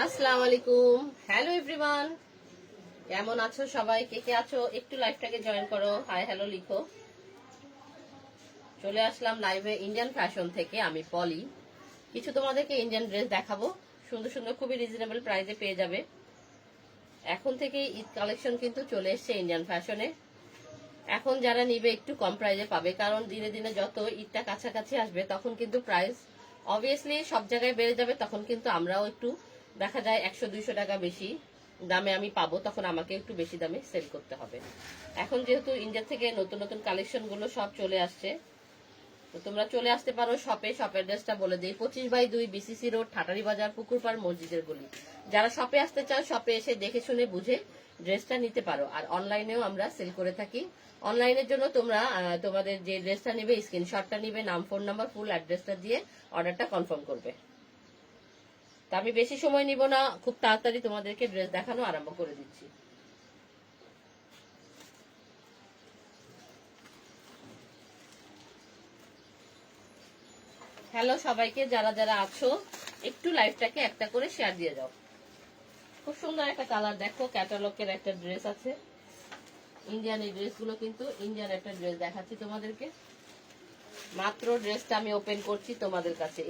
আসসালামু আলাইকুম, hello everyone, কেমন আছো সবাই? কে কে আছো একটু লাইভটাকে জয়েন করো, হাই হ্যালো লিখো। চলে আসলাম লাইভে ইন্ডিয়ান ফ্যাশন থেকে, আমি পলি। কিছু তোমাদেরকে ইন্ডিয়ান ড্রেস দেখাবো, সুন্দর সুন্দর, খুবই রিজনেবল প্রাইসে পেয়ে যাবে। এখন থেকে ঈদ কালেকশন কিন্তু চলে এসছে ইন্ডিয়ান ফ্যাশনে। এখন যারা নিবে একটু কম প্রাইসে পাবে, কারণ দিনে দিনে যত ঈদটা কাছাকাছি আসবে তখন কিন্তু প্রাইস অবভিয়াসলি সব জায়গায় বেড়ে যাবে। তখন কিন্তু আমরাও একটু দেখা যায় 100-200 টাকা বেশি দামে আমি পাবো, তখন আমাকে একটু বেশি দামে সেল করতে হবে। এখন যেহেতু ইন্ডিয়া থেকে নতুন নতুন কালেকশন গুলো সব চলে আসছে, তো তোমরা চলে আসতে পারো শপে। শপের অ্যাড্রেসটা বলে দিই, 25/2 বিসিসি রোড, ঠাটারি বাজার, পুকুরপাড়, মসজিদের গলি। যারা শপে আসতে চাও শপে এসে দেখে শুনে বুঝে ড্রেসটা নিতে পারো। আর অনলাইনেও আমরা সেল করে থাকি। অনলাইনের জন্য তোমরা তোমাদের যে ড্রেসটা নিবে স্ক্রিনশটটা নিবে, নাম, ফোন নাম্বার, ফুল অ্যাড্রেসটা দিয়ে অর্ডারটা কনফার্ম করবে। তা আমি বেশি সময় নিব না, খুব তাড়াতাড়ি তোমাদেরকে ড্রেস দেখানো আরম্ভ করে দিচ্ছি। হ্যালো সবাইকে, যারা যারা আছো একটু লাইভটাকে একটা করে শেয়ার দিয়ে যাও। খুব সুন্দর একটা কালার, দেখো ক্যাটালগের একটা ড্রেস আছে। ইন্ডিয়ান এই ড্রেসগুলো কিন্তু ইন্ডিয়ান একটা ড্রেস দেখাচ্ছি তোমাদেরকে। মাত্র ড্রেসটা আমি ওপেন করছি তোমাদের কাছে।